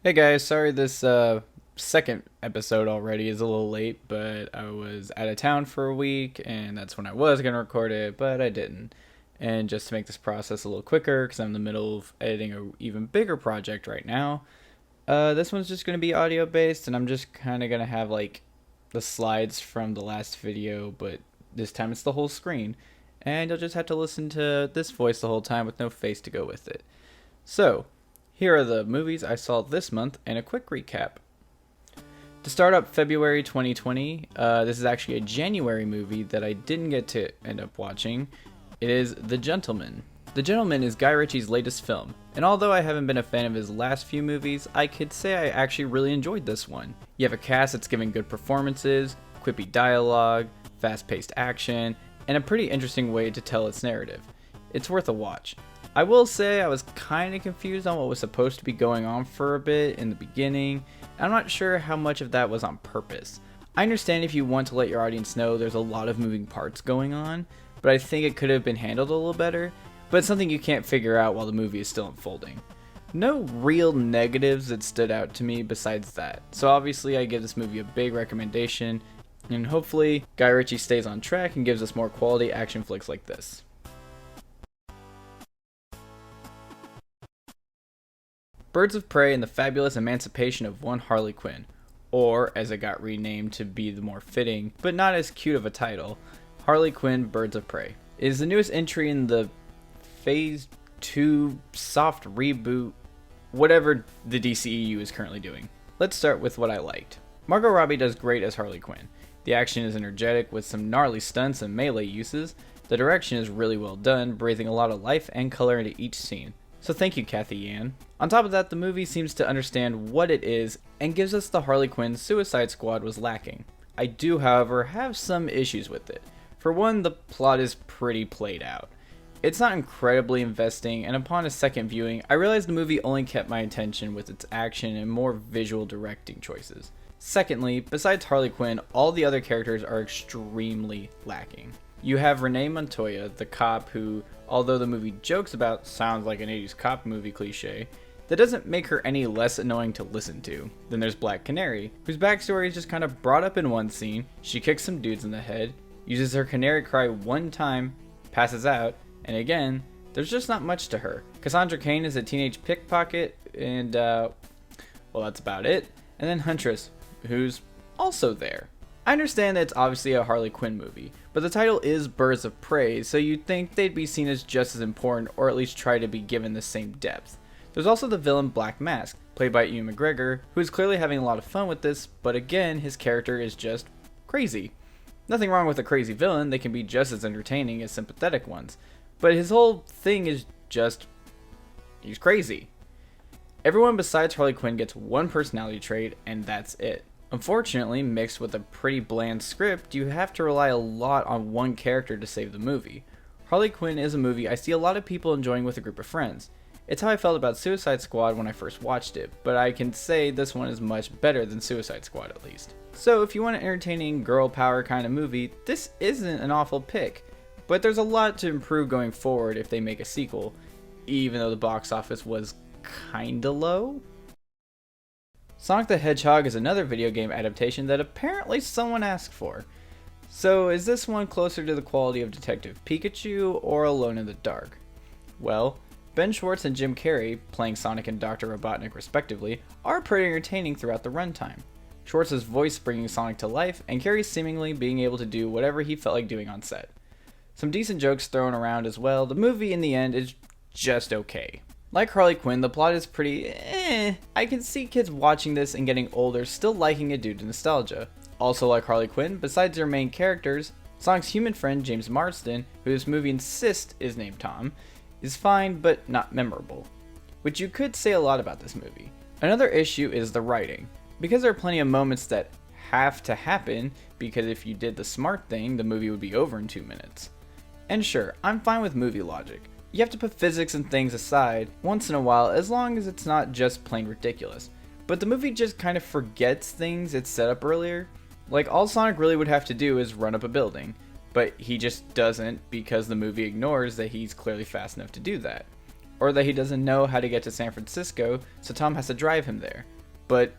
Hey guys, sorry this second episode already is a little late, but I was out of town for a week and that's when I was going to record it, but I didn't. And just to make this process a little quicker, because I'm in the middle of editing a even bigger project right now, this one's just going to be audio based and I'm just kind of going to have like the slides from the last video, but this time it's the whole screen. And you'll just have to listen to this voice the whole time with no face to go with it. So, here are the movies I saw this month and a quick recap. To start up February 2020, this is actually a January movie that I didn't get to end up watching. It is The Gentleman. The Gentleman is Guy Ritchie's latest film, and although I haven't been a fan of his last few movies, I could say I actually really enjoyed this one. You have a cast that's giving good performances, quippy dialogue, fast-paced action, and a pretty interesting way to tell its narrative. It's worth a watch. I will say I was kind of confused on what was supposed to be going on for a bit in the beginning. I'm not sure how much of that was on purpose. I understand if you want to let your audience know there's a lot of moving parts going on, but I think it could have been handled a little better, but it's something you can't figure out while the movie is still unfolding. No real negatives that stood out to me besides that, so obviously I give this movie a big recommendation, and hopefully Guy Ritchie stays on track and gives us more quality action flicks like this. Birds of Prey and the Fabulous Emancipation of One Harley Quinn, or as it got renamed to be the more fitting, but not as cute of a title, Harley Quinn Birds of Prey. It is the newest entry in the Phase 2 soft reboot, whatever the DCEU is currently doing. Let's start with what I liked. Margot Robbie does great as Harley Quinn. The action is energetic with some gnarly stunts and melee uses. The direction is really well done, breathing a lot of life and color into each scene. So thank you, Kathy Yan. On top of that, the movie seems to understand what it is and gives us the Harley Quinn Suicide Squad was lacking. I do, however, have some issues with it. For one, the plot is pretty played out. It's not incredibly investing, and upon a second viewing, I realized the movie only kept my attention with its action and more visual directing choices. Secondly, besides Harley Quinn, all the other characters are extremely lacking. You have Renee Montoya, the cop who, although the movie jokes about sounds like an 80s cop movie cliche, that doesn't make her any less annoying to listen to. Then there's Black Canary, whose backstory is just kind of brought up in one scene. She kicks some dudes in the head, uses her canary cry one time, passes out, and again, there's just not much to her. Cassandra Cain is a teenage pickpocket, and well, that's about it. And then Huntress, who's also there. I understand that it's obviously a Harley Quinn movie, but the title is Birds of Prey, so you'd think they'd be seen as just as important, or at least try to be given the same depth. There's also the villain Black Mask, played by Ewan McGregor, who is clearly having a lot of fun with this, but again, his character is just crazy. Nothing wrong with a crazy villain, they can be just as entertaining as sympathetic ones, but his whole thing is just, he's crazy. Everyone besides Harley Quinn gets one personality trait, and that's it. Unfortunately, mixed with a pretty bland script, you have to rely a lot on one character to save the movie. Harley Quinn is a movie I see a lot of people enjoying with a group of friends. It's how I felt about Suicide Squad when I first watched it, but I can say this one is much better than Suicide Squad at least. So if you want an entertaining girl power kind of movie, this isn't an awful pick, but there's a lot to improve going forward if they make a sequel, even though the box office was kinda low. Sonic the Hedgehog is another video game adaptation that apparently someone asked for. So is this one closer to the quality of Detective Pikachu or Alone in the Dark? Well, Ben Schwartz and Jim Carrey, playing Sonic and Dr. Robotnik respectively, are pretty entertaining throughout the runtime. Schwartz's voice bringing Sonic to life, and Carrey seemingly being able to do whatever he felt like doing on set. Some decent jokes thrown around as well. The movie in the end is just okay. Like Harley Quinn, the plot is pretty I can see kids watching this and getting older still liking it due to nostalgia. Also like Harley Quinn, besides their main characters, Sonic's human friend James Marsden, who this movie insists is named Tom, is fine but not memorable. Which you could say a lot about this movie. Another issue is the writing. Because there are plenty of moments that have to happen, because if you did the smart thing, the movie would be over in 2 minutes. And sure, I'm fine with movie logic. You have to put physics and things aside once in a while as long as it's not just plain ridiculous. But the movie just kind of forgets things it set up earlier. Like all Sonic really would have to do is run up a building, but he just doesn't because the movie ignores that he's clearly fast enough to do that. Or that he doesn't know how to get to San Francisco, so Tom has to drive him there. But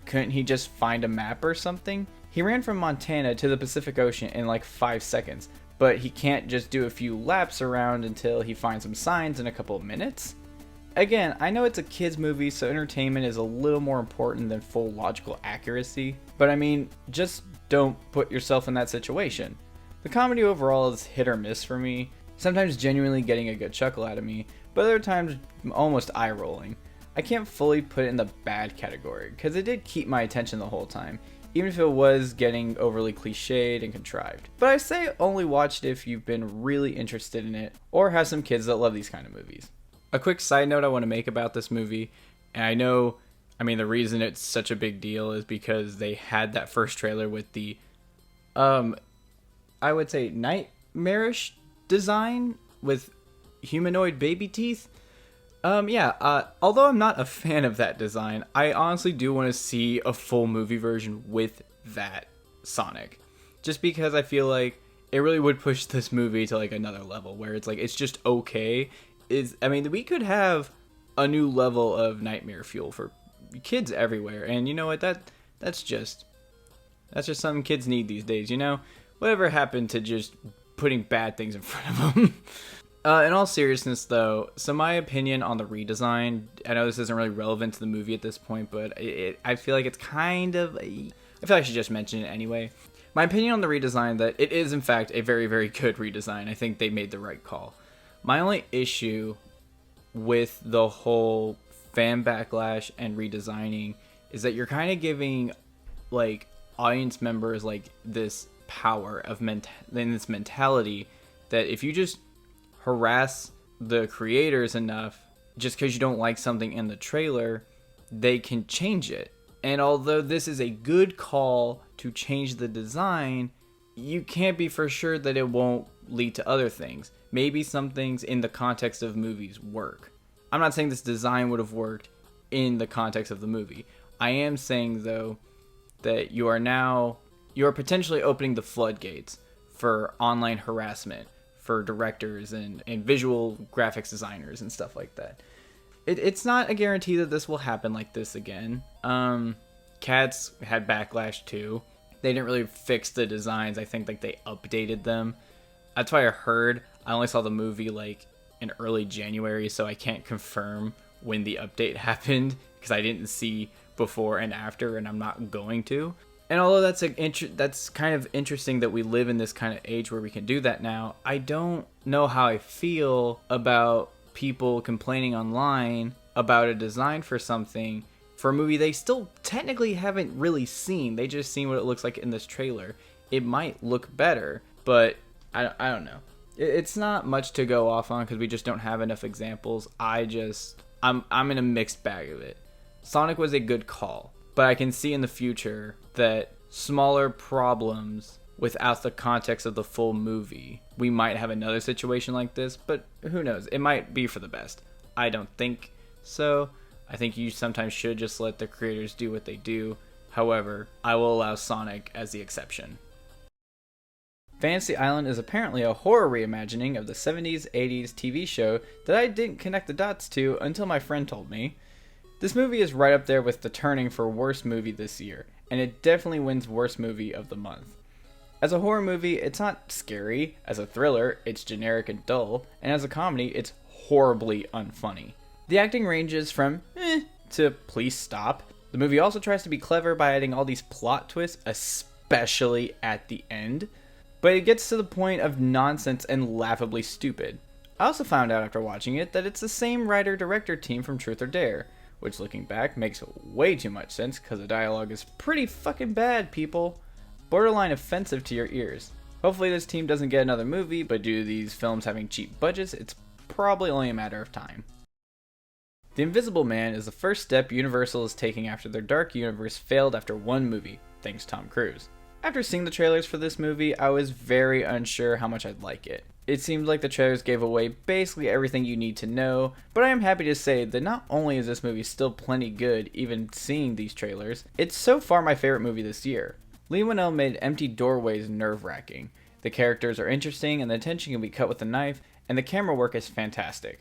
couldn't he just find a map or something? He ran from Montana to the Pacific Ocean in like 5 seconds, but he can't just do a few laps around until he finds some signs in a couple of minutes? Again, I know it's a kids movie, so entertainment is a little more important than full logical accuracy, but I mean, just don't put yourself in that situation. The comedy overall is hit or miss for me, sometimes genuinely getting a good chuckle out of me, but other times almost eye-rolling. I can't fully put it in the bad category, because it did keep my attention the whole time, even if it was getting overly cliched and contrived. But I say only watch it if you've been really interested in it, or have some kids that love these kind of movies. A quick side note I want to make about this movie, and the reason it's such a big deal is because they had that first trailer with the, I would say nightmarish design with humanoid baby teeth. Although I'm not a fan of that design, I honestly do want to see a full movie version with that Sonic. Just because I feel like it really would push this movie to like another level where it's like, it's just okay. We could have a new level of nightmare fuel for kids everywhere. And you know what? That's just something kids need these days, you know? Whatever happened to just putting bad things in front of them? In all seriousness, though, so my opinion on the redesign, I know this isn't really relevant to the movie at this point, but I feel like it's kind of, I feel like I should just mention it anyway. My opinion on the redesign, that it is in fact a very, very good redesign. I think they made the right call. My only issue with the whole fan backlash and redesigning is that you're kind of giving like audience members like this power of this mentality that if you just harass the creators enough just because you don't like something in the trailer, they can change it. And although this is a good call to change the design, you can't be for sure that it won't lead to other things. Maybe some things in the context of movies work. I'm not saying this design would have worked in the context of the movie. I am saying though that you are potentially opening the floodgates for online harassment for directors and visual graphics designers and stuff like that. It's not a guarantee that this will happen like this again. Cats had backlash too. They didn't really fix the designs. I think like they updated them. That's why I heard. I only saw the movie like in early January, so I can't confirm when the update happened because I didn't see before and after, and I'm not going to. And although that's kind of interesting that we live in this kind of age where we can do that now, I don't know how I feel about people complaining online about a design for something for a movie they still technically haven't really seen. They just seen what it looks like in this trailer. It might look better, but I don't know. It's not much to go off on because we just don't have enough examples. I'm in a mixed bag of it. Sonic was a good call, but I can see in the future that smaller problems without the context of the full movie, we might have another situation like this, but who knows? It might be for the best. I don't think so. I think you sometimes should just let the creators do what they do. However, I will allow Sonic as the exception. Fantasy Island is apparently a horror reimagining of the 70s, 80s TV show that I didn't connect the dots to until my friend told me. This movie is right up there with The Turning for worst movie this year, and it definitely wins worst movie of the month. As a horror movie, it's not scary. As a thriller, it's generic and dull, and as a comedy, it's horribly unfunny. The acting ranges from to please stop. The movie also tries to be clever by adding all these plot twists, especially at the end, but it gets to the point of nonsense and laughably stupid. I also found out after watching it that it's the same writer-director team from Truth or Dare, which looking back makes way too much sense because the dialogue is pretty fucking bad, people. Borderline offensive to your ears. Hopefully this team doesn't get another movie, but due to these films having cheap budgets, it's probably only a matter of time. The Invisible Man is the first step Universal is taking after their Dark Universe failed after one movie, thanks to Tom Cruise. After seeing the trailers for this movie, I was very unsure how much I'd like it. It seemed like the trailers gave away basically everything you need to know, but I am happy to say that not only is this movie still plenty good even seeing these trailers, it's so far my favorite movie this year. Leigh-Whannell made Empty Doorways nerve-wracking. The characters are interesting and the tension can be cut with a knife, and the camera work is fantastic.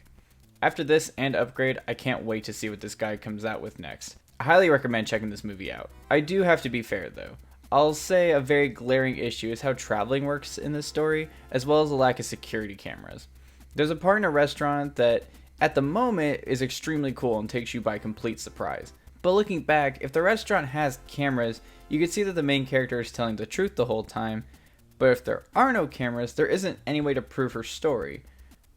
After this and Upgrade, I can't wait to see what this guy comes out with next. I highly recommend checking this movie out. I do have to be fair though. I'll say a very glaring issue is how traveling works in this story, as well as the lack of security cameras. There's a part in a restaurant that, at the moment, is extremely cool and takes you by complete surprise. But looking back, if the restaurant has cameras, you can see that the main character is telling the truth the whole time, but if there are no cameras, there isn't any way to prove her story.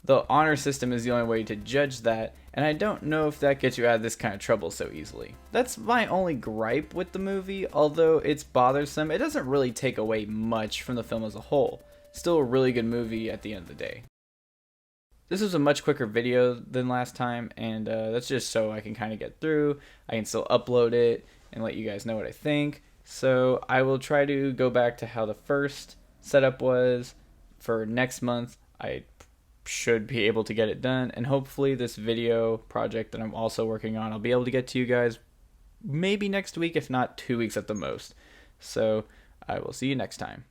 The honor system is the only way to judge that, and I don't know if that gets you out of this kind of trouble so easily. That's my only gripe with the movie, although it's bothersome, it doesn't really take away much from the film as a whole. Still a really good movie at the end of the day. This was a much quicker video than last time, and that's just so I can kind of get through. I can still upload it and let you guys know what I think. So I will try to go back to how the first setup was for next month. I should be able to get it done, and hopefully this video project that I'm also working on, I'll be able to get to you guys maybe next week, if not 2 weeks at the most. So I will see you next time.